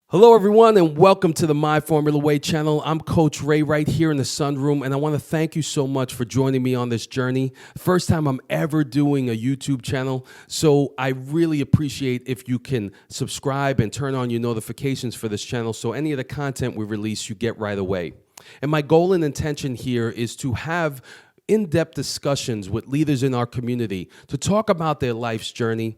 Hello, everyone, and welcome to the MyFOURmula Way channel. I'm Coach Ray right here in the sunroom, and I want to thank you so much for joining me on this journey. First time I'm ever doing a YouTube channel, so I really appreciate if you can subscribe and turn on your notifications for this channel so any of the content we release you get right away. And my goal and intention here is to have in-depth discussions with leaders in our community to talk about their life's journey,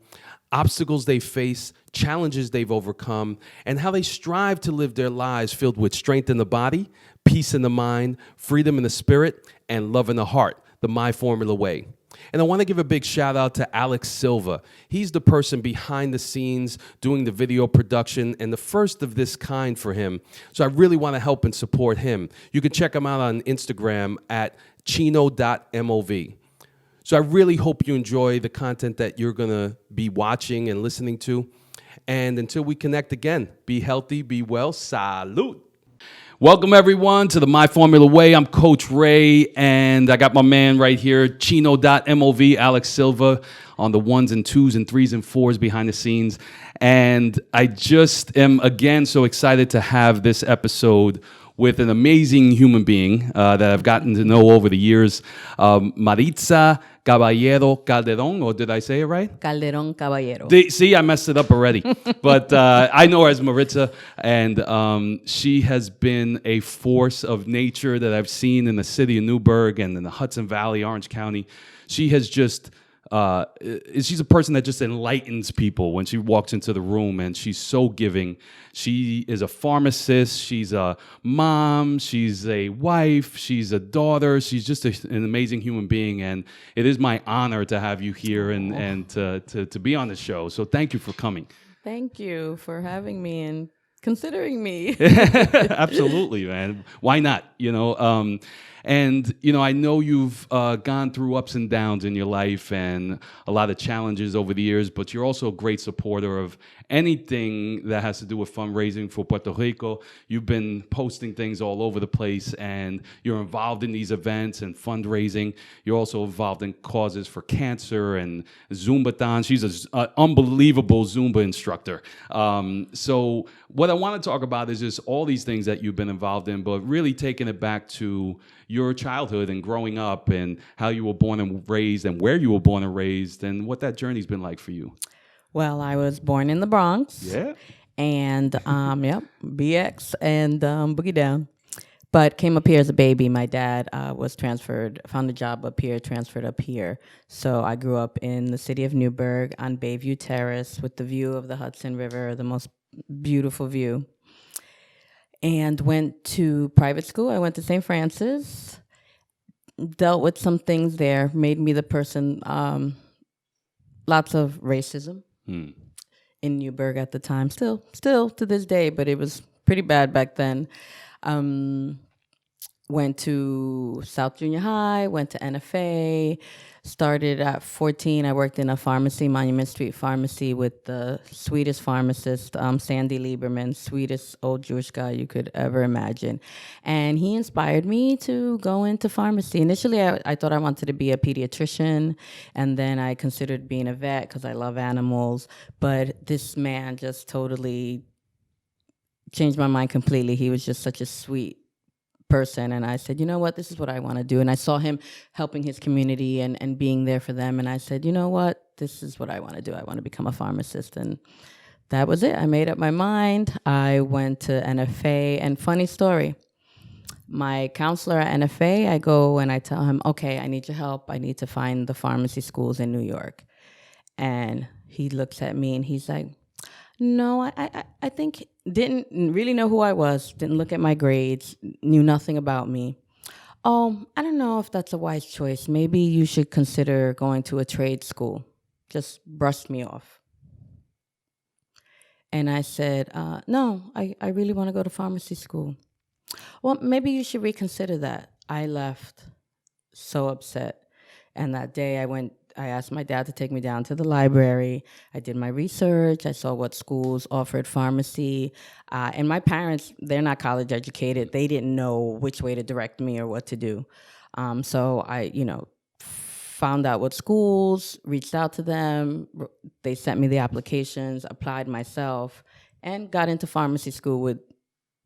obstacles they face, challenges they've overcome, and how they strive to live their lives filled with strength in the body, peace in the mind, freedom in the spirit, and love in the heart, the MyFOURmula Way. And I want to give a big shout out to Alex Silva. He's the person behind the scenes doing the video production and the first of this kind for him. So I really want to help and support him. You can check him out on Instagram at chino.mov. So I really hope you enjoy the content that you're going to be watching and listening to. And until we connect again, be healthy, be well, salute. Welcome, everyone, to the MyFOURmula Way. I'm Coach Ray, and I got my man right here, chino.mov, Alex Silva, on the ones and twos and threes and fours behind the scenes. And I just am, again, so excited to have this episode with an amazing human being that I've gotten to know over the years, Maritza Calderon, or did I say it right? Calderon-Caballero. See, I messed it up already. But I know her as Maritza, and she has been a force of nature that I've seen in the city of Newburgh and in the Hudson Valley, Orange County. She has just... she's a person that just enlightens people when she walks into the room, and she's so giving. She is a pharmacist, she's a mom, she's a wife, she's a daughter. She's just an amazing human being, and it is my honor to have you here and to be on the show. So thank you for coming. Thank you for having me and considering me. Absolutely, man. Why not? And I know you've gone through ups and downs in your life and a lot of challenges over the years, but you're also a great supporter of anything that has to do with fundraising for Puerto Rico. You've been posting things all over the place, and you're involved in these events and fundraising. You're also involved in causes for cancer and Zumba. She's an unbelievable Zumba instructor. So what I want to talk about is just all these things that you've been involved in, but really taking it back to your childhood and growing up and how you were born and raised and where you were born and raised and what that journey's been like for you. Well, I was born in the Bronx. Yeah. And, BX and Boogie Down. But came up here as a baby. My dad was transferred, found a job up here, transferred up here. So I grew up in the city of Newburgh on Bayview Terrace with the view of the Hudson River, the most beautiful view. And went to private school. I went to St. Francis, dealt with some things there, made me the person, lots of racism in Newburgh at the time, still to this day, but it was pretty bad back then. Went to South Junior High, went to NFA, started at 14. I worked in a pharmacy, Monument Street Pharmacy, with the sweetest pharmacist, Sandy Lieberman, sweetest old Jewish guy you could ever imagine. And he inspired me to go into pharmacy. Initially, I thought I wanted to be a pediatrician, and then I considered being a vet because I love animals. But this man just totally changed my mind completely. He was just such a sweet person, and I said, you know what, this is what I want to do. And I saw him helping his community and being there for them, and I said, you know what, this is what I want to do. I want to become a pharmacist. And that was it. I made up my mind. I went to NFA, and funny story, my counselor at NFA, I go and I tell him, okay, I need your help. I need to find the pharmacy schools in New York. And he looks at me and he's like, no, I think, didn't really know who I was, didn't look at my grades, knew nothing about me. Oh, I don't know if that's a wise choice. Maybe you should consider going to a trade school. Just brushed me off. And I said, no, I really want to go to pharmacy school. Well, maybe you should reconsider that. I left so upset. And that day I asked my dad to take me down to the library. I did my research. I saw what schools offered pharmacy. And my parents, they're not college educated. They didn't know which way to direct me or what to do. So I, found out what schools, reached out to them. They sent me the applications, applied myself, and got into pharmacy school with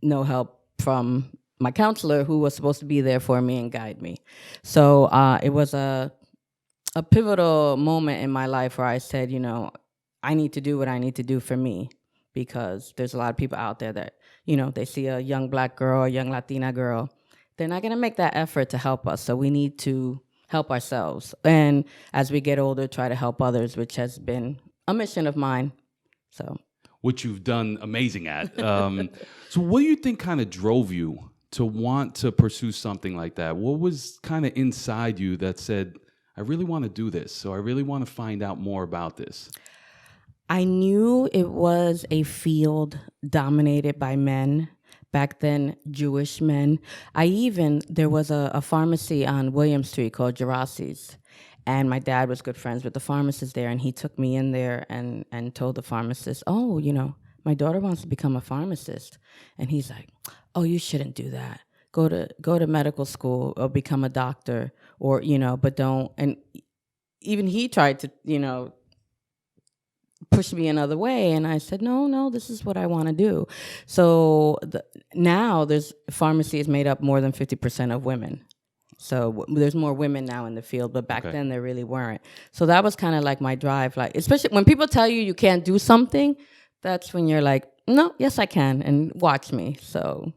no help from my counselor, who was supposed to be there for me and guide me. So it was a pivotal moment in my life where I said, I need to do what I need to do for me, because there's a lot of people out there that, they see a young Black girl, a young Latina girl, they're not going to make that effort to help us. So we need to help ourselves. And as we get older, try to help others, which has been a mission of mine. So, which you've done amazing at. So what do you think kind of drove you to want to pursue something like that? What was kind of inside you that said, I really want to do this, so I really want to find out more about this? I knew it was a field dominated by men. Back then, Jewish men. There was a pharmacy on William Street called Geraci's. And my dad was good friends with the pharmacist there, and he took me in there and told the pharmacist, oh, my daughter wants to become a pharmacist. And he's like, oh, you shouldn't do that. Go to medical school or become a doctor, or, but don't. And even he tried to, push me another way, and I said, no, this is what I want to do. So now pharmacy is made up more than 50% of women. So there's more women now in the field, but back then there really weren't. So that was kind of like my drive, like, especially when people tell you can't do something, that's when you're like, no, yes I can, and watch me. So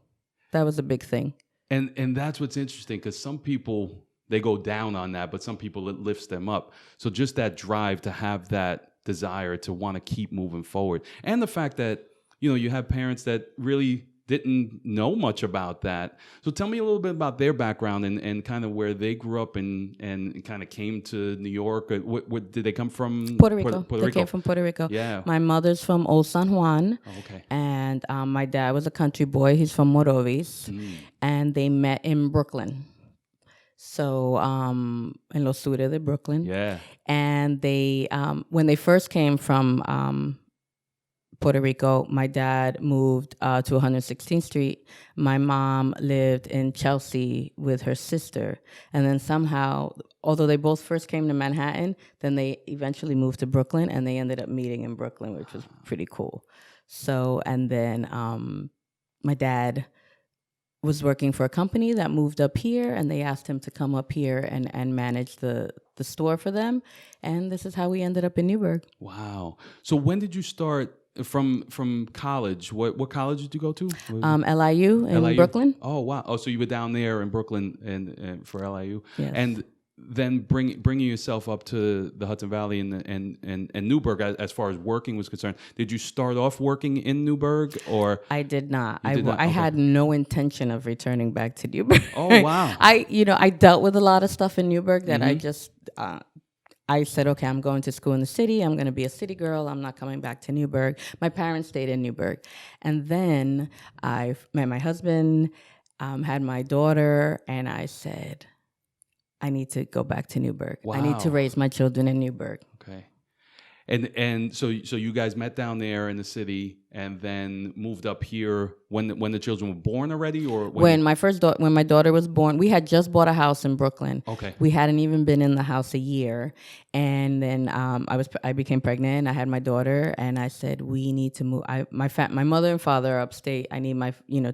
that was a big thing. And that's what's interesting, because some people, they go down on that, but some people, it lifts them up. So just that drive to have that desire to want to keep moving forward, and the fact that you have parents that really didn't know much about that. So tell me a little bit about their background and kind of where they grew up and kind of came to New York. What did they come from? Puerto Rico. Puerto They Rico. came from Puerto Rico. Yeah. My mother's from Old San Juan. Oh, okay. And my dad was a country boy. He's from Morovis. And they met in Brooklyn. So in Los Sures de Brooklyn. Yeah. And they, when they first came from Puerto Rico, my dad moved to 116th Street. My mom lived in Chelsea with her sister. And then somehow, although they both first came to Manhattan, then they eventually moved to Brooklyn, and they ended up meeting in Brooklyn, which was pretty cool. So, and then my dad was working for a company that moved up here, and they asked him to come up here and manage the store for them. And this is how we ended up in Newburgh. Wow. So when did you start from college? What college did you go to? LIU in Brooklyn. Oh, wow. Oh, so you were down there in Brooklyn and for LIU. Yes. And then bringing yourself up to the Hudson Valley and Newburgh as far as working was concerned. Did you start off working in Newburgh, or? I did not. I Okay. had no intention of returning back to Newburgh. Oh, wow. I dealt with a lot of stuff in Newburgh that I Mm-hmm. just I said, okay, I'm going to school in the city. I'm going to be a city girl. I'm not coming back to Newburgh. My parents stayed in Newburgh. And then I met my husband, had my daughter, and I said, I need to go back to Newburgh. Wow. I need to raise my children in Newburgh. Okay. And so you guys met down there in the city and then moved up here when the children were born already, or when my daughter was born, we had just bought a house in Brooklyn. Okay. We hadn't even been in the house a year, and then I became pregnant. I had my daughter, and I said, we need to move. My mother and father are upstate. I need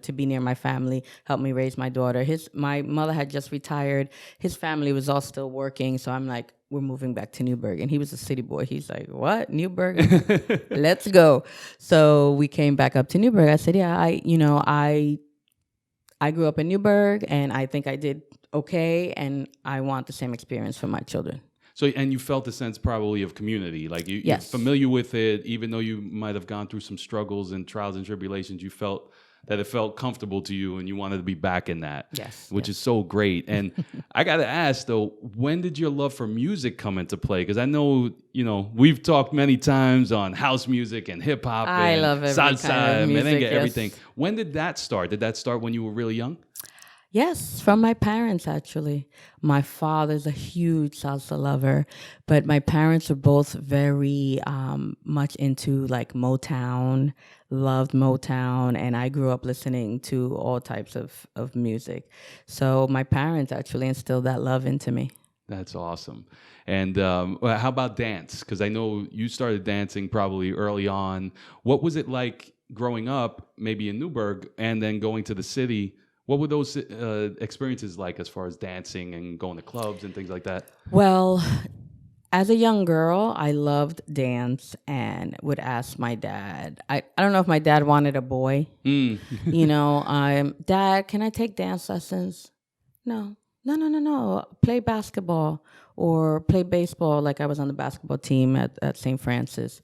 to be near my family, help me raise my daughter. My mother had just retired. His family was all still working, so I'm like, we're moving back to Newburgh. And he was a city boy. He's like, what? Newburgh? Let's go. So we came back up to Newburgh. I said, yeah, I grew up in Newburgh, and I think I did okay, and I want the same experience for my children. So, and you felt a sense probably of community, like Yes. you're familiar with it, even though you might have gone through some struggles and trials and tribulations, you felt that it felt comfortable to you and you wanted to be back in that. Yes. Which is so great. And I got to ask though, when did your love for music come into play? Because I know, we've talked many times on house music and hip hop and love every salsa kind of and music, merengue, yes. everything. When did that start? Did that start when you were really young? Yes, from my parents, actually. My father's a huge salsa lover, but my parents were both very much into like Motown, loved Motown, and I grew up listening to all types of music. So my parents actually instilled that love into me. That's awesome. And how about dance? Because I know you started dancing probably early on. What was it like growing up, maybe in Newburgh, and then going to the city. What were those experiences like as far as dancing and going to clubs and things like that? Well, as a young girl, I loved dance and would ask my dad. I don't know if my dad wanted a boy. You know, Dad, can I take dance lessons? No. No. Play basketball or play baseball. Like I was on the basketball team at St. Francis.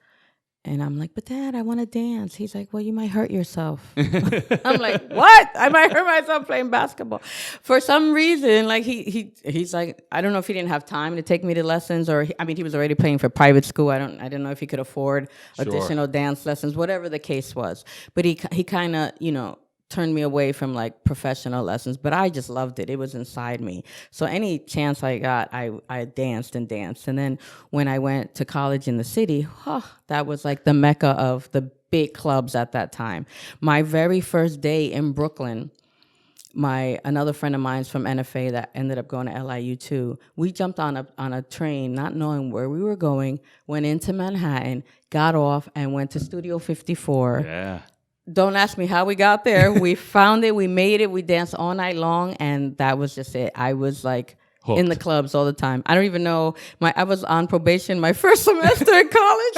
And I'm like, but Dad, I want to dance. He's like, well, you might hurt yourself. I'm like, what? I might hurt myself playing basketball. For some reason, like he's like, I don't know if he didn't have time to take me to lessons, or he was already paying for private school. I don't know if he could afford additional dance lessons, whatever the case was. But he kind of, turned me away from like professional lessons, but I just loved it. It was inside me. So any chance I got, I danced and danced. And then when I went to college in the city, that was like the mecca of the big clubs at that time. My very first day in Brooklyn, another friend of mine's from NFA that ended up going to LIU too. We jumped on a train, not knowing where we were going, went into Manhattan, got off, and went to Studio 54. Yeah. Don't ask me how we got there. We found it. We made it. We danced all night long, and that was just it. I was like hooked. In the clubs all the time. I don't even know. I was on probation my first semester in college.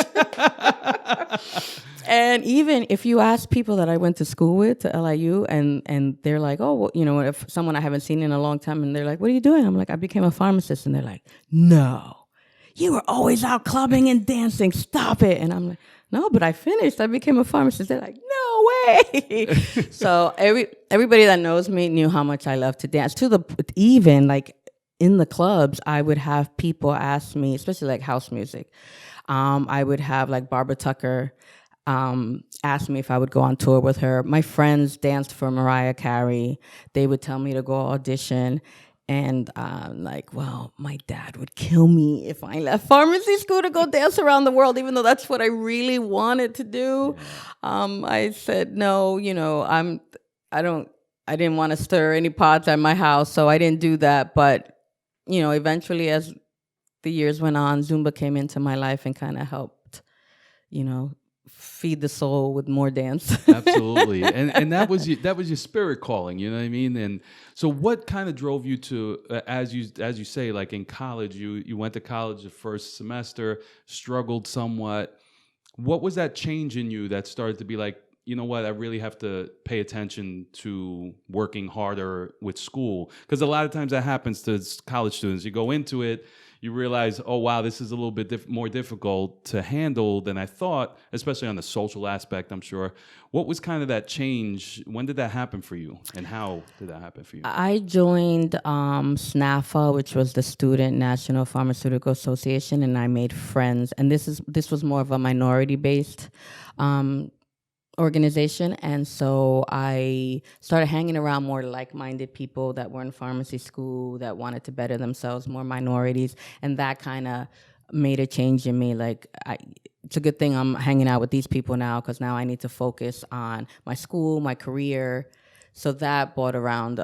And even if you ask people that I went to school with, to LIU, and they're like, oh, well, if someone I haven't seen in a long time, and they're like, what are you doing? I'm like, I became a pharmacist. And they're like, no, you were always out clubbing and dancing. Stop it. And I'm like, no, but I finished. I became a pharmacist. They're like, no way. So everybody that knows me knew how much I love to dance. Even like in the clubs, I would have people ask me, especially like house music. I would have like Barbara Tucker ask me if I would go on tour with her. My friends danced for Mariah Carey. They would tell me to go audition. And I'm like, well, my dad would kill me if I left pharmacy school to go dance around the world, even though that's what I really wanted to do. I said, no, I didn't want to stir any pots at my house, so I didn't do that. But, eventually as the years went on, Zumba came into my life and kind of helped, feed the soul with more dance. Absolutely. And that was your spirit calling, you know what I mean? And so what kind of drove you to, as you say, like in college, you went to college the first semester, struggled somewhat. What was that change in you that started to be like, you know what, I really have to pay attention to working harder with school? Because a lot of times that happens to college students. You go into it, you realize, oh, wow, this is a little bit more difficult to handle than I thought, especially on the social aspect, I'm sure. What was kind of that change? When did that happen for you? And how did that happen for you? I joined SNAPHA, which was the Student National Pharmaceutical Association, and I made friends. And this was more of a minority-based organization, and so I started hanging around more like-minded people that were in pharmacy school that wanted to better themselves, more minorities, and that kind of made a change in me. Like, it's a good thing I'm hanging out with these people now, because now I need to focus on my school, my career. So that brought around,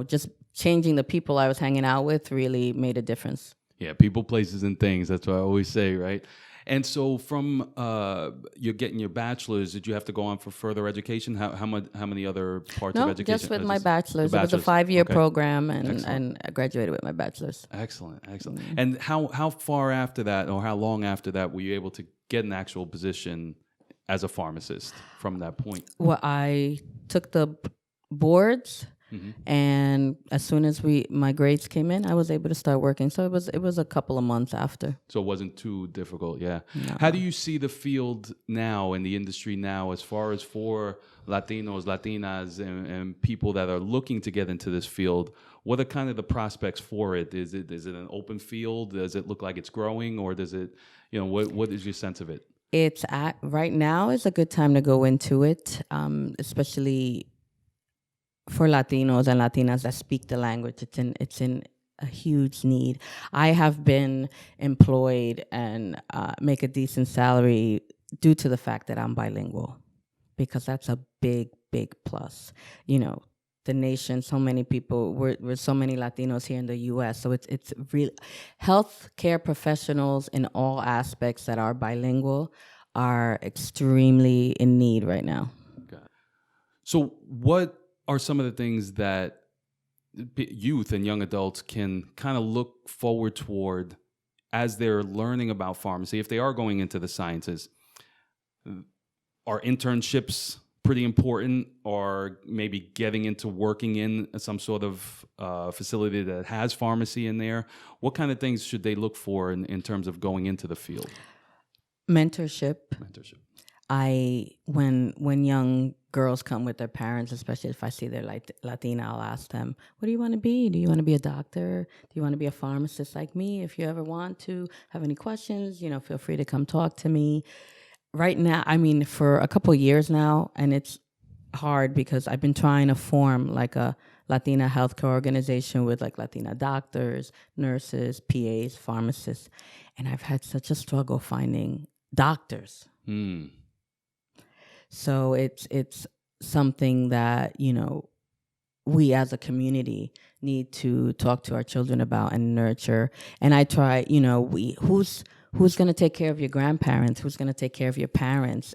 just changing the people I was hanging out with really made a difference. Yeah, people, places, and things. That's what I always say, right? And so from you're getting your bachelor's, did you have to go on for further education? How many other parts of education? No, just with my bachelor's. It was a 5-year program, and I graduated with my bachelor's. Excellent. And how far after that, or how long after that, were you able to get an actual position as a pharmacist from that point? Well, I took the boards. Mm-hmm. And as soon as my grades came in, I was able to start working. So it was a couple of months after. So it wasn't too difficult, yeah. No. How do you see the field now and the industry now as far as for Latinos, Latinas, and people that are looking to get into this field? What are kind of the prospects for it? Is it an open field? Does it look like it's growing, or does it, what is your sense of it? Right now is a good time to go into it, especially for Latinos and Latinas that speak the language. It's in a huge need. I have been employed and make a decent salary due to the fact that I'm bilingual, because that's a big, big plus. The nation, so many people, we're so many Latinos here in the U.S., so it's really, healthcare professionals in all aspects that are bilingual are extremely in need right now. So what are some of the things that youth and young adults can kind of look forward toward as they're learning about pharmacy, if they are going into the sciences? Are internships pretty important, or maybe getting into working in some sort of facility that has pharmacy in there? What kind of things should they look for in terms of going into the field? Mentorship. Mentorship. When young girls come with their parents, especially if I see they're like Latina, I'll ask them, what do you want to be? Do you want to be a doctor? Do you want to be a pharmacist like me? If you ever want to have any questions, feel free to come talk to me. Right now, for a couple of years now, and it's hard because I've been trying to form like a Latina healthcare organization with like Latina doctors, nurses, PAs, pharmacists, and I've had such a struggle finding doctors. So it's something that, we as a community need to talk to our children about and nurture. And I try, who's going to take care of your grandparents? Who's going to take care of your parents?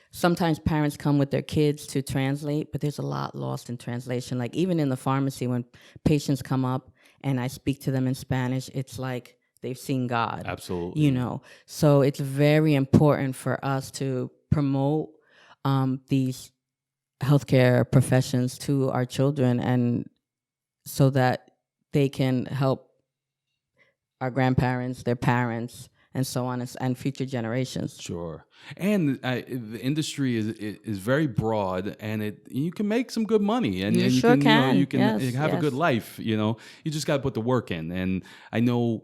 Sometimes parents come with their kids to translate, but there's a lot lost in translation. Like even in the pharmacy, when patients come up and I speak to them in Spanish, it's like they've seen God. Absolutely. So it's very important for us to promote these healthcare professions to our children, and so that they can help our grandparents, their parents, and so on, and future generations. Sure. And the industry is very broad, and you can make some good money, and You you sure can. You can. can have a good life. You just got to put the work in. And I know,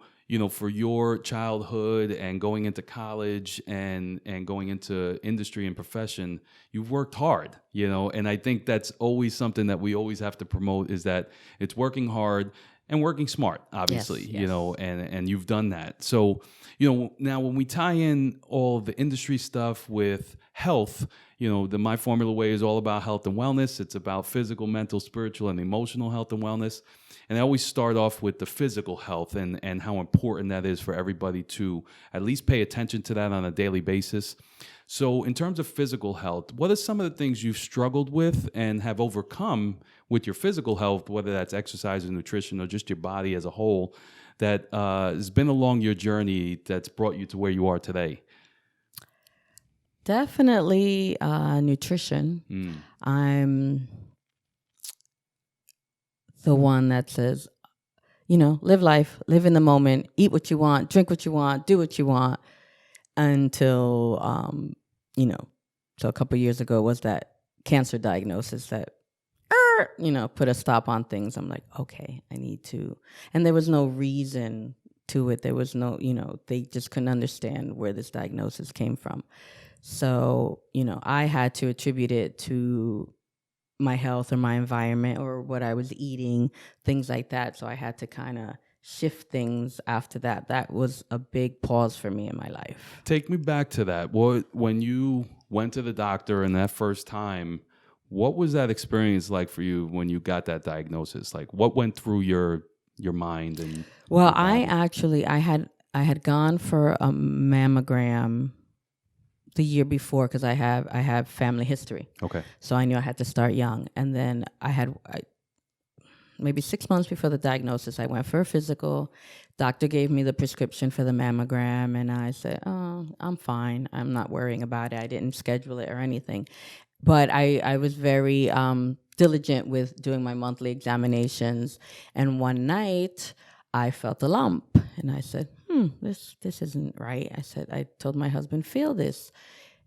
for your childhood and going into college and going into industry and profession, you've worked hard. And I think that's always something that we always have to promote, is that it's working hard and working smart, obviously. Yes. And you've done that. So, now when we tie in all the industry stuff with health, the MyFOURmula way is all about health and wellness. It's about physical, mental, spiritual, and emotional health and wellness. And I always start off with the physical health and how important that is for everybody to at least pay attention to that on a daily basis. So in terms of physical health, what are some of the things you've struggled with and have overcome with your physical health, whether that's exercise or nutrition or just your body as a whole, that has been along your journey that's brought you to where you are today? Definitely nutrition. I'm the one that says, live life, live in the moment, eat what you want, drink what you want, do what you want, until, so a couple of years ago was that cancer diagnosis that, put a stop on things. I'm like, okay, I need to. And there was no reason to it. There was no, they just couldn't understand where this diagnosis came from. So, I had to attribute it to my health or my environment or what I was eating, things like that. So I had to kind of shift things after that. That was a big pause for me in my life. Take me back to that. When you went to the doctor and that first time, what was that experience like for you when you got that diagnosis? Like, what went through your mind? And well, I had gone for a mammogram the year before because I have family history. Okay. So I knew I had to start young. And then maybe 6 months before the diagnosis, I went for a physical. Doctor gave me the prescription for the mammogram, and I said, oh, I'm fine. I'm not worrying about it. I didn't schedule it or anything. But I was very diligent with doing my monthly examinations. And one night, I felt a lump. And I said, this isn't right. I told my husband, feel this.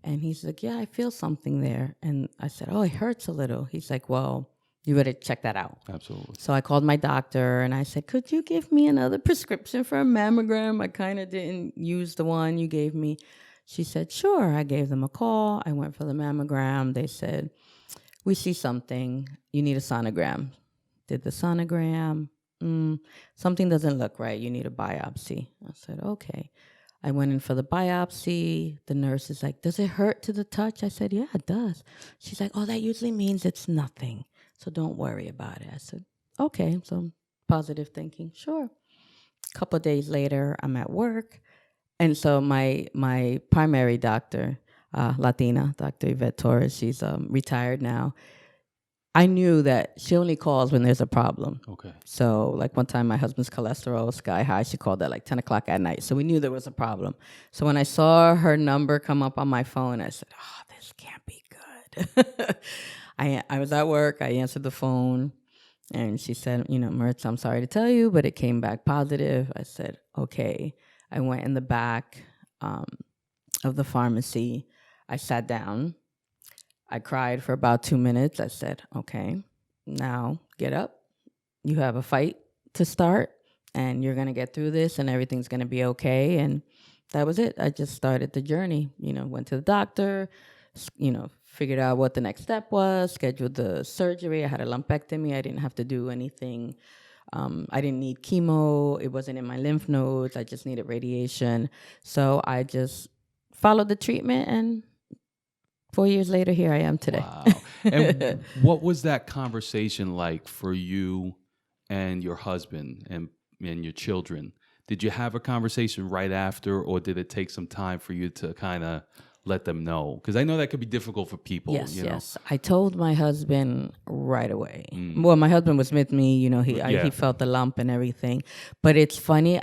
And he's like, yeah, I feel something there. And I said, oh, it hurts a little. He's like, well, you better check that out. Absolutely. So I called my doctor and I said, could you give me another prescription for a mammogram? I kind of didn't use the one you gave me. She said, sure. I gave them a call. I went for the mammogram. They said, we see something. You need a sonogram. Did the sonogram. Something doesn't look right. You need a biopsy. I said, okay. I went in for the biopsy. The nurse is like, does it hurt to the touch? I said, yeah, it does. She's like, oh, that usually means it's nothing. So don't worry about it. I said, okay. So positive thinking, sure. A couple of days later, I'm at work. And so my primary doctor, Latina, Dr. Yvette Torres. She's retired now. I knew that she only calls when there's a problem. Okay. So, like one time, my husband's cholesterol was sky high. She called at like 10 o'clock at night. So we knew there was a problem. So when I saw her number come up on my phone, I said, "Oh, this can't be good." I was at work. I answered the phone, and she said, "Maritza, I'm sorry to tell you, but it came back positive." I said, "Okay." I went in the back of the pharmacy. I sat down. I cried for about 2 minutes. I said, "Okay, now get up. You have a fight to start, and you're going to get through this, and everything's going to be okay." And that was it. I just started the journey, went to the doctor, figured out what the next step was, scheduled the surgery. I had a lumpectomy. I didn't have to do anything. I didn't need chemo. It wasn't in my lymph nodes. I just needed radiation. So I just followed the treatment, and 4 years later, here I am today. Wow. And what was that conversation like for you and your husband and your children? Did you have a conversation right after, or did it take some time for you to kind of let them know? Because I know that could be difficult for people. Yes. I told my husband right away. Well, my husband was with me. He felt the lump and everything. But it's funny.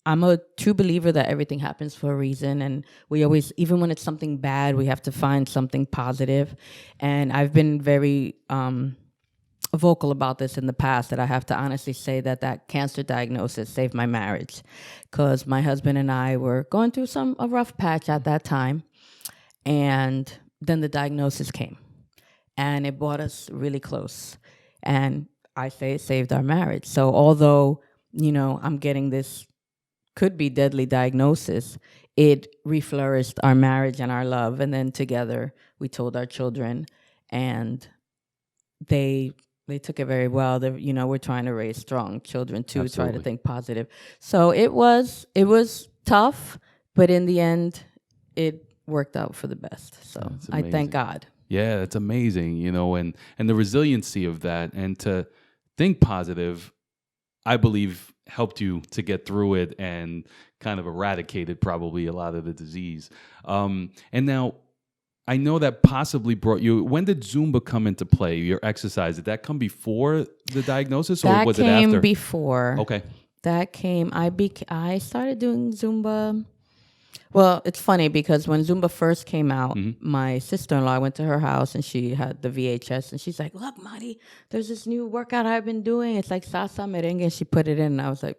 I'm a true believer that everything happens for a reason, and we always, even when it's something bad, we have to find something positive. And I've been very vocal about this in the past, that I have to honestly say that cancer diagnosis saved my marriage, because my husband and I were going through a rough patch at that time, and then the diagnosis came, and it brought us really close. And I say it saved our marriage. So although, I'm getting this could be deadly diagnosis, it reflourished our marriage and our love. And then together we told our children, and they took it very well. We're trying to raise strong children too. Absolutely. Try to think positive. So it was tough, but in the end it worked out for the best. So I thank God. Yeah, that's amazing, and the resiliency of that, and to think positive, I believe helped you to get through it and kind of eradicated probably a lot of the disease. And now I know that possibly brought you, when did Zumba come into play, your exercise? Did that come before the diagnosis, or was it after? That came before. Okay. That came, I started doing Zumba. Well, it's funny because when Zumba first came out, my sister-in-law, I went to her house and she had the VHS, and she's like, "Look, Mari, there's this new workout I've been doing. It's like salsa merengue." And she put it in, and I was like,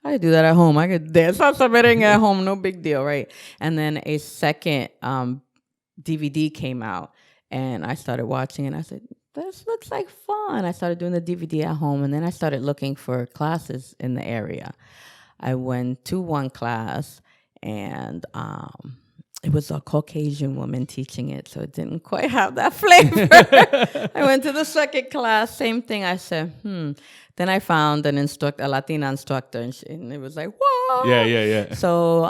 I could do that at home. I could dance salsa merengue at home, no big deal, right? And then a second DVD came out, and I started watching, and I said, "This looks like fun." I started doing the DVD at home, and then I started looking for classes in the area. I went to one class, and it was a Caucasian woman teaching it, so it didn't quite have that flavor. I went to the second class, same thing. I said, Then I found a Latina instructor, and it was like, whoa. Yeah. So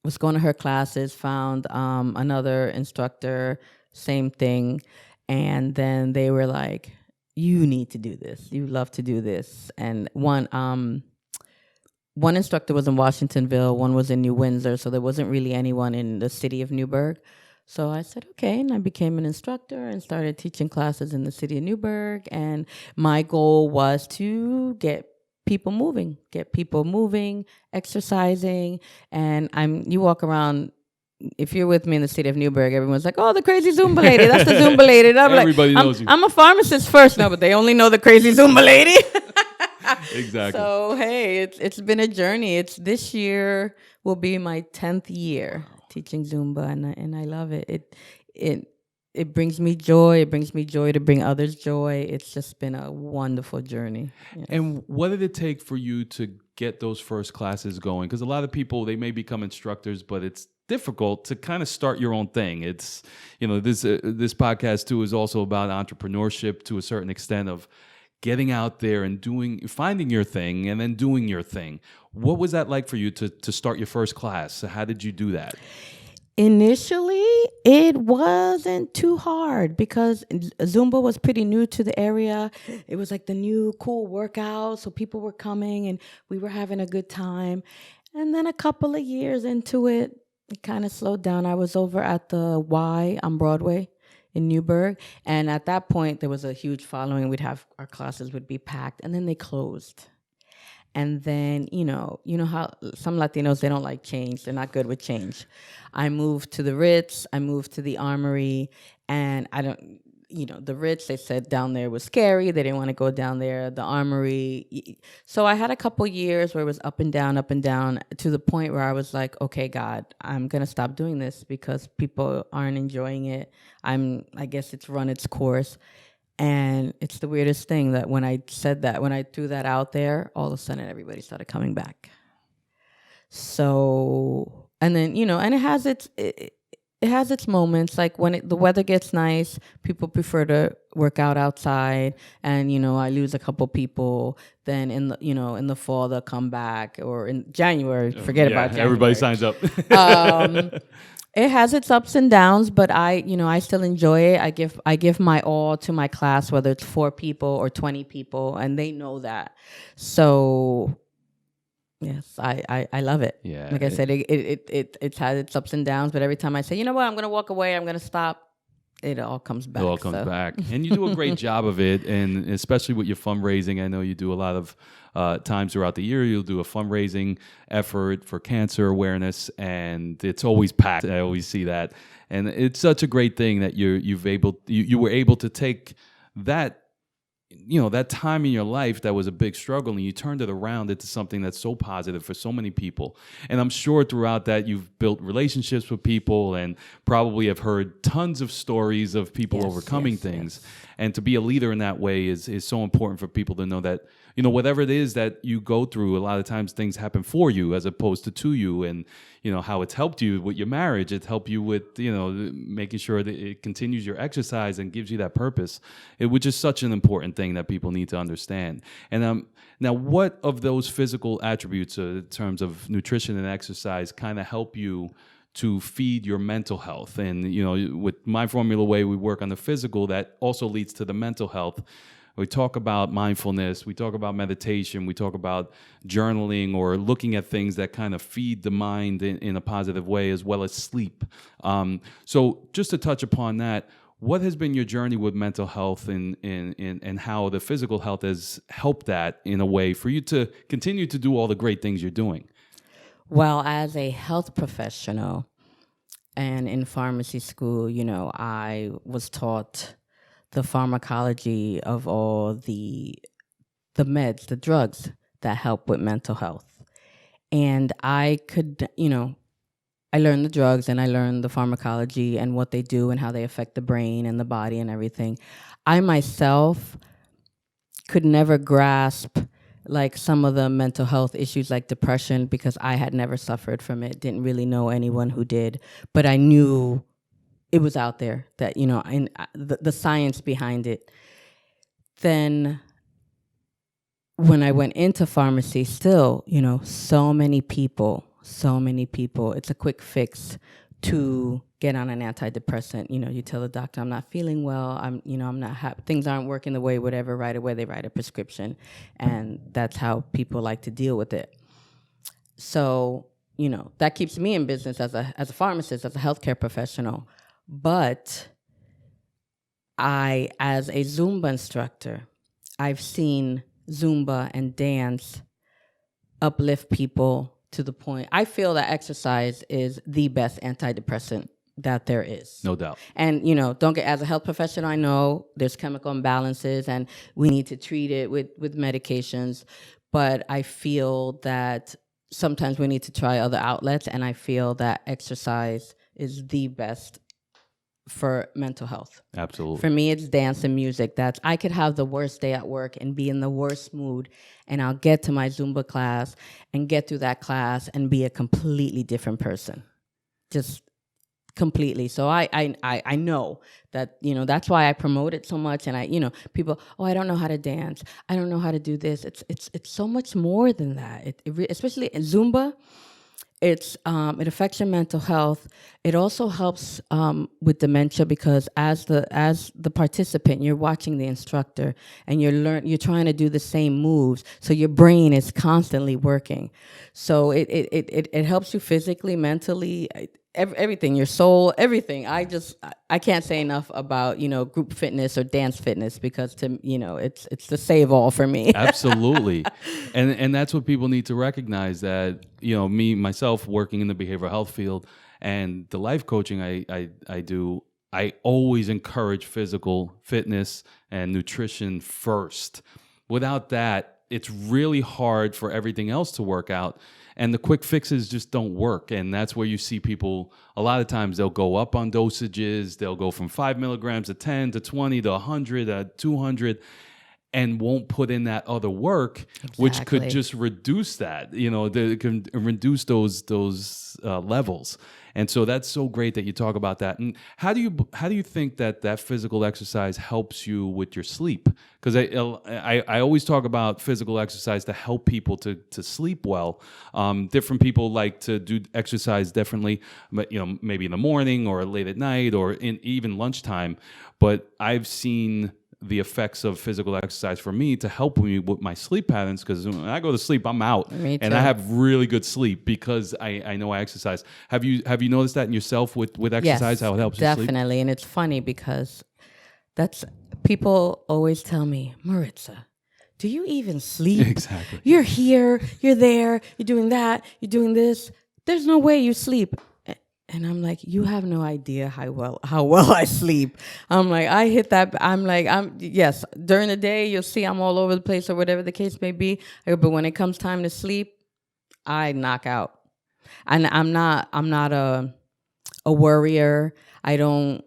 was going to her classes, found another instructor, same thing. And then they were like, "You need to do this. You love to do this." And one instructor was in Washingtonville, one was in New Windsor, so there wasn't really anyone in the city of Newburgh. So I said, okay, and I became an instructor and started teaching classes in the city of Newburgh. And my goal was to get people moving, exercising. And you walk around, if you're with me in the city of Newburgh, everyone's like, "Oh, the crazy Zumba lady, that's the Zumba lady." And Everybody knows you. I'm a pharmacist first, no, but they only know the crazy Zumba lady. Exactly. So, hey, it's been a journey. This year will be my 10th year teaching Zumba, and I love it. It brings me joy. It brings me joy to bring others joy. It's just been a wonderful journey. Yes. And what did it take for you to get those first classes going? Because a lot of people, they may become instructors, but it's difficult to kind of start your own thing. It's, this podcast too is also about entrepreneurship to a certain extent, of getting out there and finding your thing and then doing your thing. What was that like for you to start your first class? How did you do that? Initially, it wasn't too hard because Zumba was pretty new to the area. It was like the new cool workout, so people were coming and we were having a good time. And then a couple of years into it, it kind of slowed down. I was over at the Y on Broadway in Newburgh, and at that point there was a huge following. We'd have our classes would be packed, and then they closed. And then, you know how some Latinos, they don't like change. They're not good with change. I moved to the Ritz. I moved to the Armory. And the Ritz, they said down there was scary. They didn't want to go down there. The Armory. So I had a couple years where it was up and down, to the point where I was like, okay, God, I'm going to stop doing this because people aren't enjoying it. I guess it's run its course. And it's the weirdest thing that when I threw that out there, all of a sudden everybody started coming back. So, and then, and it has its moments. Like when the weather gets nice, people prefer to work out outside, and I lose a couple people. Then in the fall they'll come back, or in January, forget about January. Everybody signs up. It has its ups and downs, but I still enjoy it. I give my all to my class, whether it's 4 people or 20 people, and they know that. So, yes, I love it. Yeah. Like I said, it's had its ups and downs, but every time I say, you know what, I'm going to walk away, I'm going to stop, it all comes back. It all comes back. And you do a great job of it, and especially with your fundraising. I know you do a lot of times throughout the year. You'll do a fundraising effort for cancer awareness, and it's always packed. I always see that. And it's such a great thing that you were able to take that, that time in your life that was a big struggle, and you turned it around into something that's so positive for so many people. And I'm sure throughout that you've built relationships with people, and probably have heard tons of stories of people overcoming things. Yes. And to be a leader in that way is so important for people to know that, whatever it is that you go through, a lot of times things happen for you as opposed to you. And, how it's helped you with your marriage. It's helped you with, making sure that it continues your exercise and gives you that purpose, which is such an important thing that people need to understand. And now, what of those physical attributes in terms of nutrition and exercise kind of help you to feed your mental health? And, with MyFOURmula Way, we work on the physical that also leads to the mental health. We talk about mindfulness, we talk about meditation, we talk about journaling or looking at things that kind of feed the mind in a positive way, as well as sleep. So just to touch upon that, what has been your journey with mental health and how the physical health has helped that in a way for you to continue to do all the great things you're doing? Well, as a health professional and in pharmacy school, I was taught the pharmacology of all the meds, the drugs that help with mental health. And I could, I learned the drugs and I learned the pharmacology and what they do and how they affect the brain and the body and everything. I myself could never grasp like some of the mental health issues like depression, because I had never suffered from it, didn't really know anyone who did, but I knew it was out there, that, and the science behind it. Then when I went into pharmacy, still, so many people, it's a quick fix to get on an antidepressant. You tell the doctor, I'm not feeling well, I'm not happy, things aren't working the way, whatever, right away they write a prescription. And that's how people like to deal with it. So, that keeps me in business as a pharmacist, as a healthcare professional. But as a Zumba instructor, I've seen Zumba and dance uplift people to the point. I feel that exercise is the best antidepressant that there is. No doubt. And, as a health professional, I know there's chemical imbalances and we need to treat it with medications. But I feel that sometimes we need to try other outlets, and I feel that exercise is the best for mental health. Absolutely. For me, it's dance and music. I could have the worst day at work and be in the worst mood, and I'll get to my Zumba class and get through that class and be a completely different person. Just completely. So I know that, that's why I promote it so much. And people, I don't know how to dance, I don't know how to do this. It's so much more than that. Especially in Zumba, It affects your mental health. It also helps with dementia because as the participant, you're watching the instructor and you're trying to do the same moves, so your brain is constantly working. So it helps you physically, mentally, everything, your soul, everything. I can't say enough about group fitness or dance fitness because it's the save all for me. Absolutely. And that's what people need to recognize, that, me, myself, working in the behavioral health field and the life coaching I do, I always encourage physical fitness and nutrition first. Without that, it's really hard for everything else to work out. And the quick fixes just don't work. And that's where you see people, a lot of times they'll go up on dosages. They'll go from 5 milligrams to 10 to 20 to 100 to 200 and won't put in that other work, which could just reduce that, they can reduce those levels. And so that's so great that you talk about that. And how do you think that physical exercise helps you with your sleep? Because I always talk about physical exercise to help people to sleep well. Different people like to do exercise differently, but maybe in the morning or late at night or in even lunchtime. But I've seen the effects of physical exercise for me to help me with my sleep patterns, because when I go to sleep, I'm out. Me too. And I have really good sleep because I know I exercise. Have you noticed that in yourself with exercise, Yes, how it helps you sleep? definitely. And it's funny because people always tell me, Maritza, do you even sleep? Exactly. You're here, you're there, you're doing that, you're doing this. There's no way you sleep. And I'm like, you have no idea how well I sleep. I'm like, I hit that. Yes, during the day, you'll see I'm all over the place or whatever the case may be. But when it comes time to sleep, I knock out. And I'm not a worrier. I don't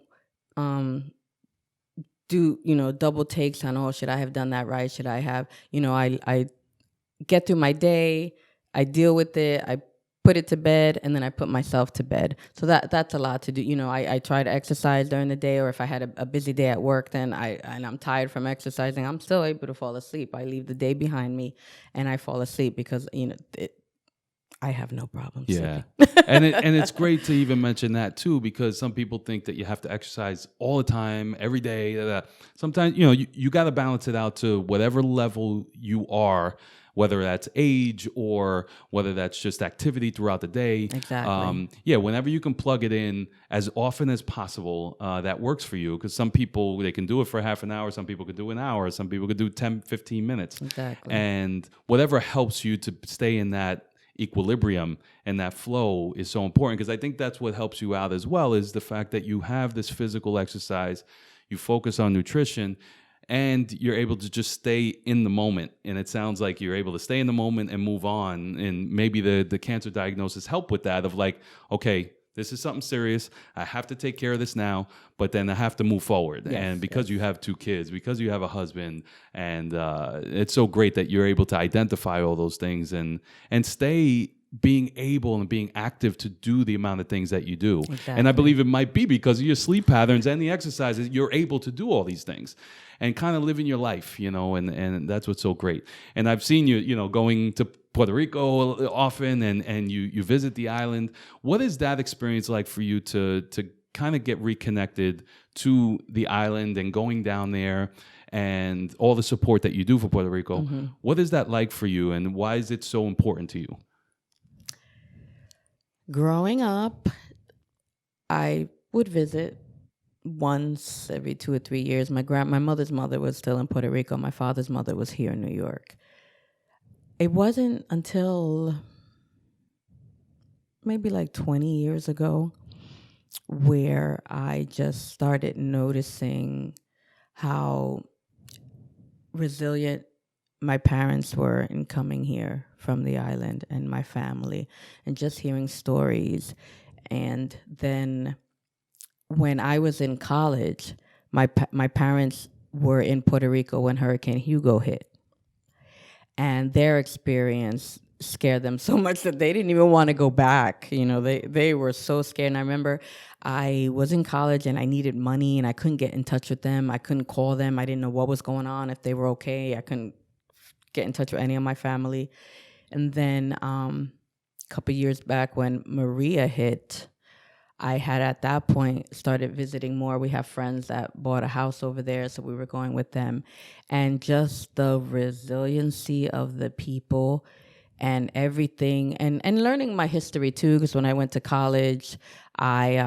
do, double takes on, oh, should I have done that right? Should I have, I get through my day. I deal with it. I put it to bed, and then I put myself to bed. So that's a lot to do. I try to exercise during the day, or if I had a busy day at work, then I'm tired from exercising, I'm still able to fall asleep. I leave the day behind me, and I fall asleep because I have no problem sleeping. and it's great to even mention that too, because some people think that you have to exercise all the time, every day. Sometimes you got to balance it out to whatever level you are, whether that's age or whether that's just activity throughout the day. Exactly. Whenever you can plug it in as often as possible, that works for you. Because some people, they can do it for half an hour. Some people could do an hour. Some people could do 10, 15 minutes. Exactly. And whatever helps you to stay in that equilibrium and that flow is so important, because I think that's what helps you out as well, is the fact that you have this physical exercise, you focus on nutrition, and you're able to just stay in the moment. And it sounds like you're able to stay in the moment and move on. And maybe the cancer diagnosis help with that, of like, okay, this is something serious. I have to take care of this now, but then I have to move forward. Yes, and because you have 2 kids, because you have a husband, and it's so great that you're able to identify all those things and stay being able and being active to do the amount of things that you do. Exactly. And I believe it might be because of your sleep patterns and the exercises, you're able to do all these things and kind of living your life, and that's what's so great. And I've seen you, going to Puerto Rico often, and you visit the island. What is that experience like for you to kind of get reconnected to the island and going down there and all the support that you do for Puerto Rico? Mm-hmm. What is that like for you, and why is it so important to you? Growing up, I would visit once every 2 or 3 years. My mother's mother was still in Puerto Rico. My father's mother was here in New York. It wasn't until maybe like 20 years ago where I just started noticing how resilient my parents were in coming here from the island, and my family, and just hearing stories. And then when I was in college, my parents were in Puerto Rico when Hurricane Hugo hit. And their experience scared them so much that they didn't even want to go back. They were so scared. And I remember I was in college and I needed money and I couldn't get in touch with them. I couldn't call them. I didn't know what was going on, if they were okay. I couldn't get in touch with any of my family. And then couple years back when Maria hit, I had at that point started visiting more. We have friends that bought a house over there, so we were going with them. And just the resiliency of the people and everything, and learning my history too, because when I went to college, I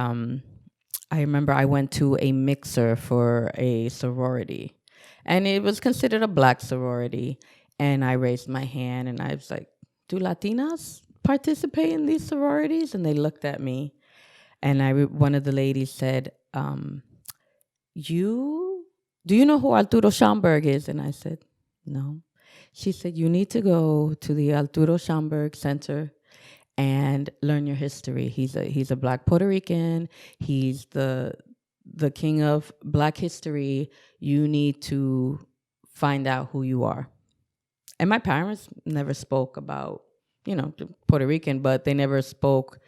remember I went to a mixer for a sorority, and it was considered a black sorority. And I raised my hand and I was like, do Latinas participate in these sororities? And they looked at me. And one of the ladies said, do you know who Arturo Schomburg is? And I said, no. She said, you need to go to the Arturo Schomburg Center and learn your history. He's a black Puerto Rican. He's the king of black history. You need to find out who you are. And my parents never spoke about, Puerto Rican, but they never spoke,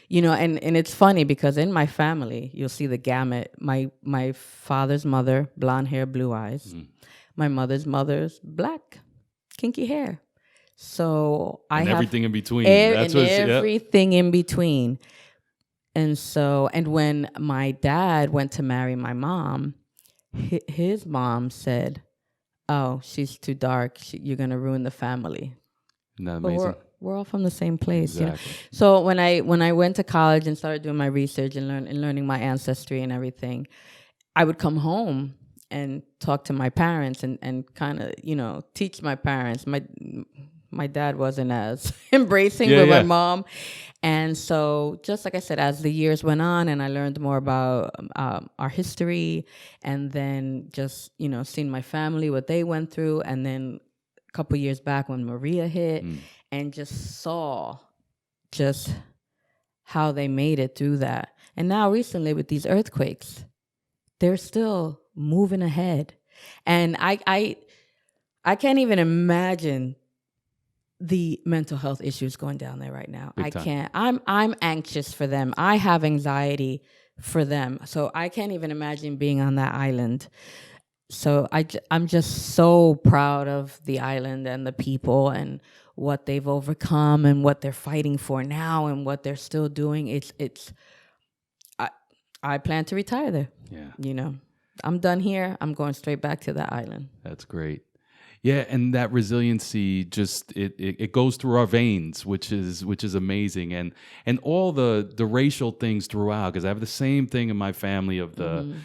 and it's funny because in my family, you'll see the gamut. My father's mother, blonde hair, blue eyes. My mother's black, kinky hair. So I have everything in between. Everything in between. And when my dad went to marry my mom, his mom said, oh, she's too dark. You're going to ruin the family. Isn't that amazing? We're all from the same place. Exactly. So when I went to college and started doing my research and learning my ancestry and everything, I would come home and talk to my parents and kind of, teach my parents. My dad wasn't as embracing with my mom. And so, just like I said, as the years went on and I learned more about our history, and then just, seeing my family, what they went through, and then a couple years back when Maria hit, and just saw just how they made it through that. And now recently with these earthquakes, they're still moving ahead. And I can't even imagine the mental health issues going down there right now. Big time. I can't. I'm anxious for them. I have anxiety for them. So I can't even imagine being on that island. So I'm just so proud of the island and the people and what they've overcome and what they're fighting for now and what they're still doing. I plan to retire there. Yeah. I'm done here. I'm going straight back to that island. That's great. Yeah, and that resiliency just it goes through our veins, which is amazing, and all the racial things throughout, because I have the same thing in my family of the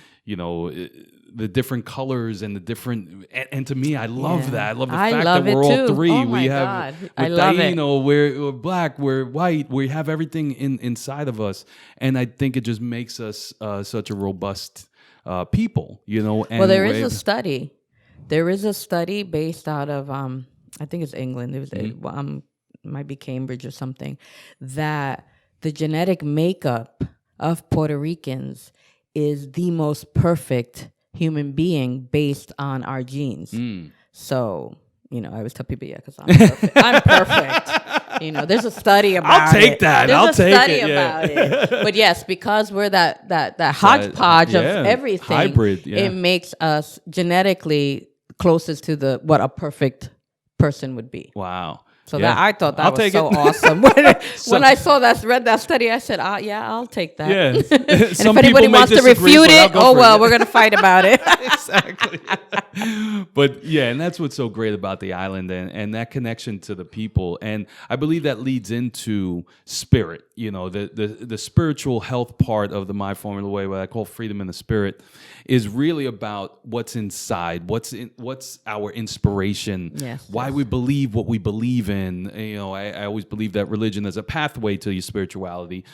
the different colors and the different, and to me, I love that. I love the fact that we're all three. Oh my we God. have, I love it. We're black, we're white, we have everything inside of us, and I think it just makes us such a robust people. And well, there is a study. There is a study based out of, I think it's England. It was might be Cambridge or something, that the genetic makeup of Puerto Ricans is the most perfect human being based on our genes. So, I always tell people, because I'm perfect. I'm perfect. There's a study about it. I'll take that. There's I'll a take study it. about it. But yes, because we're that hodgepodge of everything, hybrid, it makes us genetically closest to what a perfect person would be. Wow. So that I thought that was so it. awesome. When I read that study, I said, I'll take that. Yeah. And if anybody wants to refute it, we're going to fight about it. Exactly. But yeah, and that's what's so great about the island and that connection to the people. And I believe that leads into spirit, the spiritual health part of the MyFOURmula way, what I call freedom in the spirit, is really about what's inside, what's our inspiration, why we believe what we believe in. I always believe that religion is a pathway to your spirituality.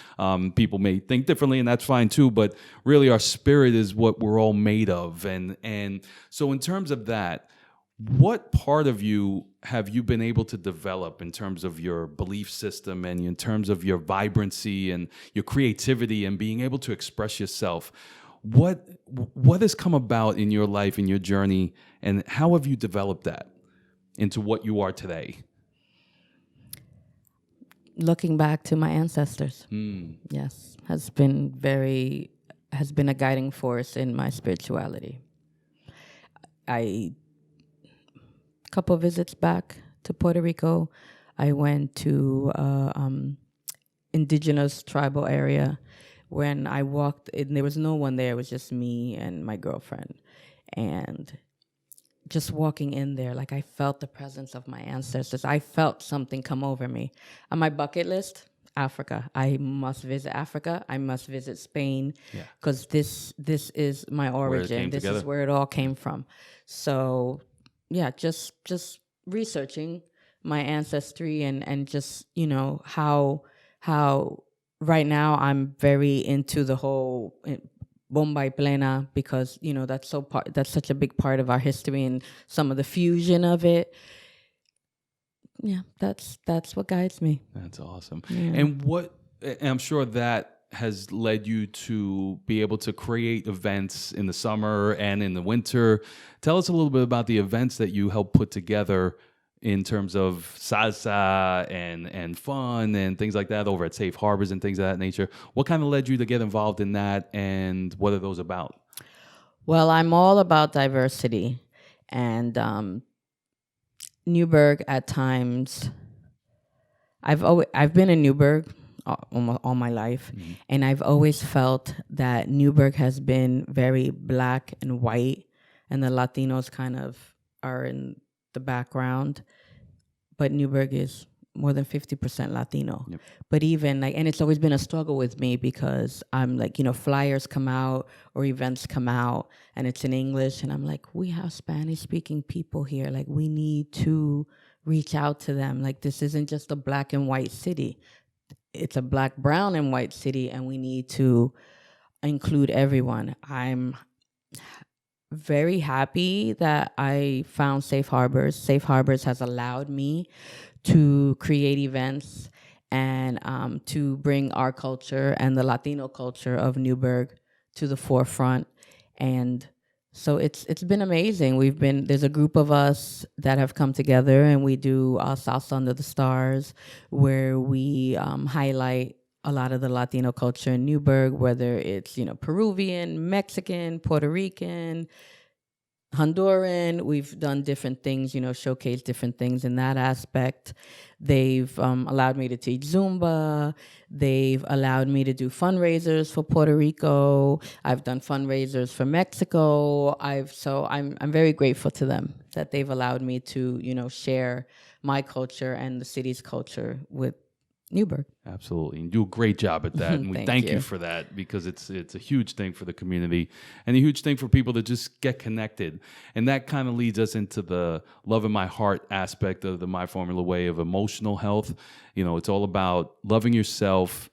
People may think differently, and that's fine too, but really our spirit is what we're all made of. And so in terms of that, what part of you have you been able to develop in terms of your belief system and in terms of your vibrancy and your creativity and being able to express yourself? What has come about in your life, in your journey, and how have you developed that into what you are today? Looking back to my ancestors, yes, has been a guiding force in my spirituality. A couple visits back to Puerto Rico, I went to indigenous tribal area. When I walked in, there was no one there. It was just me and my girlfriend. And just walking in there, like I felt the presence of my ancestors. I felt something come over me. On my bucket list, Africa. I must visit Africa. I must visit Spain, because this is my origin. This is where it all came from. So, yeah, just researching my ancestry and just, you know, how right now I'm very into the whole bomba y plena, because, you know, that's such a big part of our history and some of the fusion of it. Yeah, that's what guides me. That's awesome. Yeah. And I'm sure that has led you to be able to create events in the summer and in the winter. Tell us a little bit about the events that you help put together in terms of salsa and fun and things like that over at Safe Harbors and things of that nature. What kind of led you to get involved in that, and what are those about? Well, I'm all about diversity, and Newburgh at times. I've been in Newburgh all my life, and I've always felt that Newburgh has been very black and white, and the Latinos kind of are in the background, but Newburgh is more than 50% Latino. Yep. But even like, and it's always been a struggle with me, because I'm like, you know, flyers come out or events come out and it's in English, and I'm like, we have Spanish speaking people here. Like, we need to reach out to them. Like, this isn't just a black and white city. It's a black, brown, and white city, and we need to include everyone. I'm very happy that I found Safe Harbors. Safe Harbors has allowed me to create events and to bring our culture and the Latino culture of Newburgh to the forefront. And so it's been amazing. There's a group of us that have come together, and we do Salsa Under the Stars, where we highlight a lot of the Latino culture in Newburgh, whether it's, you know, Peruvian, Mexican, Puerto Rican, Honduran. We've done different things, you know, showcase different things in that aspect. They've allowed me to teach Zumba. They've allowed me to do fundraisers for Puerto Rico. I've done fundraisers for Mexico. I'm very grateful to them that they've allowed me to, you know, share my culture and the city's culture with Newburgh. Absolutely. And you do a great job at that. And we thank you for that, because it's a huge thing for the community and a huge thing for people to just get connected. And that kind of leads us into the love in my heart aspect of the MyFOURmula way of emotional health. You know, it's all about loving yourself,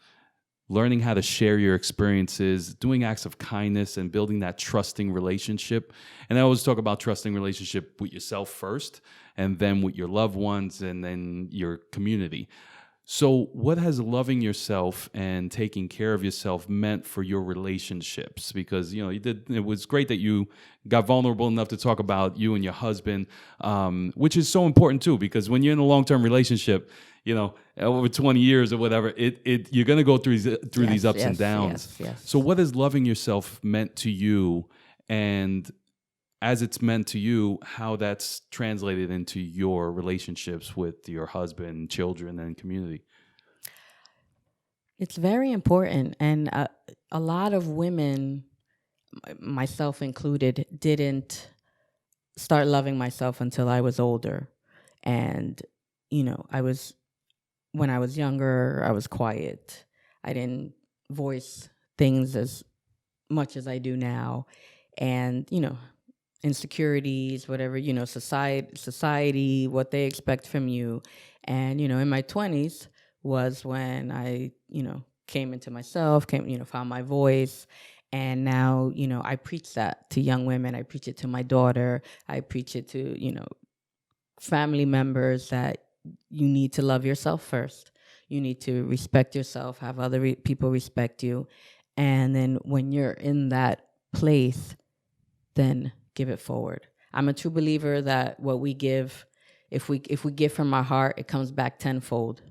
learning how to share your experiences, doing acts of kindness, and building that trusting relationship. And I always talk about trusting relationship with yourself first, and then with your loved ones, and then your community. So what has loving yourself and taking care of yourself meant for your relationships? Because, you know, it was great that you got vulnerable enough to talk about you and your husband, which is so important too, because when you're in a long-term relationship, you know, over 20 years or whatever, you're going to go through these ups and downs. Yes. So what has loving yourself meant to you, and as it's meant to you, how that's translated into your relationships with your husband, children, and community? It's very important. And a lot of women, myself included, didn't start loving myself until I was older. And, you know, when I was younger, I was quiet. I didn't voice things as much as I do now. And, you know, insecurities, whatever, you know, society, what they expect from you. And, you know, in my 20s was when I, you know, came into myself, found my voice. And now, you know, I preach that to young women. I preach it to my daughter. I preach it to, you know, family members, that you need to love yourself first. You need to respect yourself, have other people respect you. And then when you're in that place, then give it forward. I'm a true believer that what we give, if we give from our heart, it comes back tenfold.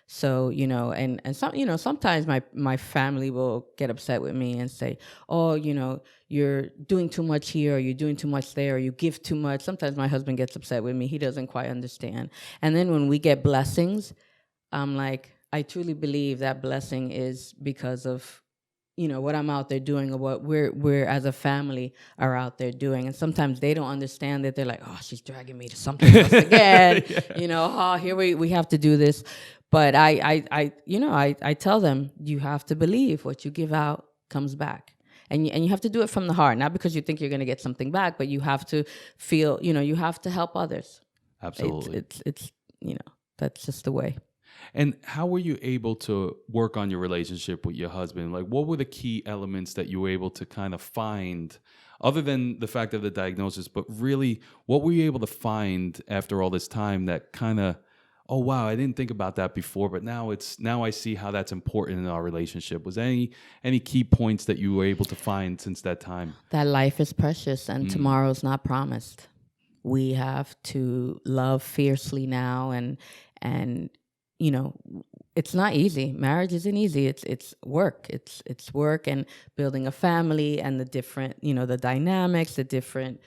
So, you know, and some, you know, sometimes my family will get upset with me and say, oh, you know, you're doing too much here, or you're doing too much there, or you give too much. Sometimes my husband gets upset with me. He doesn't quite understand. And then when we get blessings, I'm like, I truly believe that blessing is because of, what I'm out there doing, or what we're as a family are out there doing. And sometimes they don't understand that. They're like, oh, she's dragging me to something else again. Oh, here we have to do this. But I tell them, you have to believe what you give out comes back. And you have to do it from the heart, not because you think you're going to get something back, but you have to feel, you have to help others. Absolutely. It's that's just the way. And how were you able to work on your relationship with your husband? Like, what were the key elements that you were able to kind of find, other than the fact of the diagnosis, but really, what were you able to find after all this time that kind of, oh, wow, I didn't think about that before, but now I see how that's important in our relationship. Was there any key points that you were able to find since that time? That life is precious and tomorrow's not promised. We have to love fiercely now, and it's not easy. Marriage isn't easy. It's work. It's work and building a family and the different, the dynamics, the different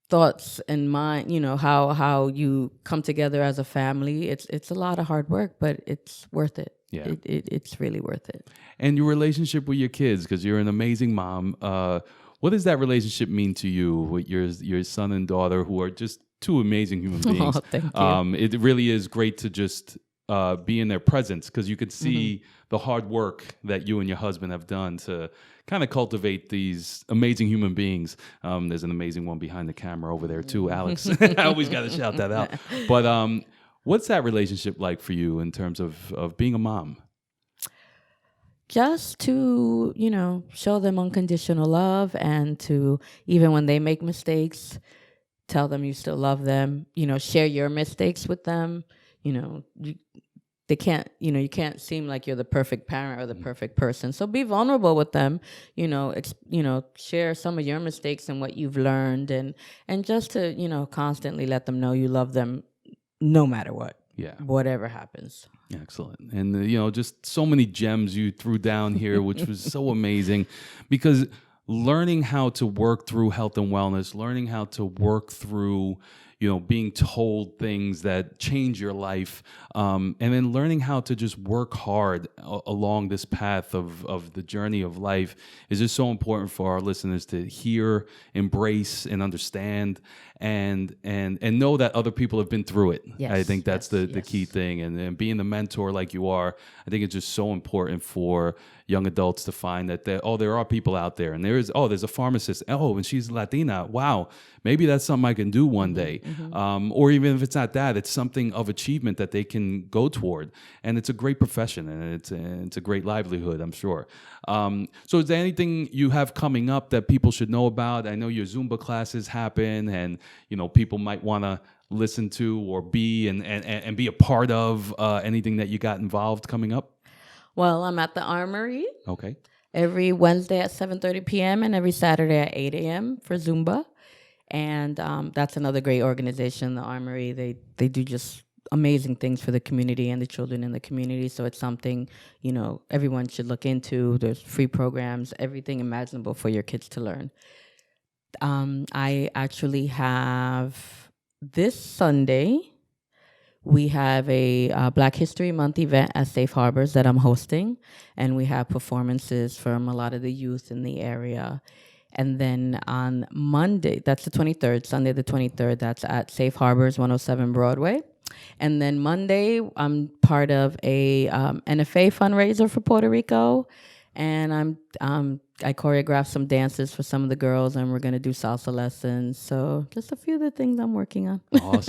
thoughts and mind, how you come together as a family. It's a lot of hard work, but it's worth it. Yeah. It's really worth it. And your relationship with your kids, because you're an amazing mom. What does that relationship mean to you with your son and daughter, who are just two amazing human beings? Oh, thank you. It really is great to just be in their presence, because you could see the hard work that you and your husband have done to kind of cultivate these amazing human beings. There's an amazing one behind the camera over there too, Alex. I always got to shout that out. But what's that relationship like for you in terms of being a mom? Just to, show them unconditional love, and to, even when they make mistakes, tell them you still love them, share your mistakes with them. They can't, you can't seem like you're the perfect parent or the perfect person. So be vulnerable with them, share some of your mistakes and what you've learned, and just to, constantly let them know you love them no matter what. Yeah. Whatever happens. Excellent. And, just so many gems you threw down here, which was so amazing, because learning how to work through health and wellness, learning how to work through, being told things that change your life, and then learning how to just work hard along this path of the journey of life is just so important for our listeners to hear, embrace, and understand, and know that other people have been through it. Yes, I think that's the yes. key thing. And being the mentor like you are, I think it's just so important for young adults to find that there are people out there, and there's a pharmacist, and she's Latina. Wow, maybe that's something I can do one day. Or even if it's not that, it's something of achievement that they can go toward. And it's a great profession, and it's a great livelihood, I'm sure. So is there anything you have coming up that people should know about? I know your Zumba classes happen, and people might want to listen to or be and be a part of anything that you got involved coming up. Well, I'm at the Armory. Okay. Every Wednesday at 7:30 p.m. and every Saturday at 8 a.m. for Zumba. And that's another great organization, the Armory. They do just amazing things for the community and the children in the community. So it's something, everyone should look into. There's free programs, everything imaginable for your kids to learn. I actually have this Sunday, we have a Black History Month event at Safe Harbors that I'm hosting, and we have performances from a lot of the youth in the area. And then on Monday, that's the 23rd, Sunday the 23rd, that's at Safe Harbors, 107 Broadway. And then Monday, I'm part of a NFA fundraiser for Puerto Rico, and I choreographed some dances for some of the girls, and we're going to do salsa lessons. So just a few of the things I'm working on. Awesome.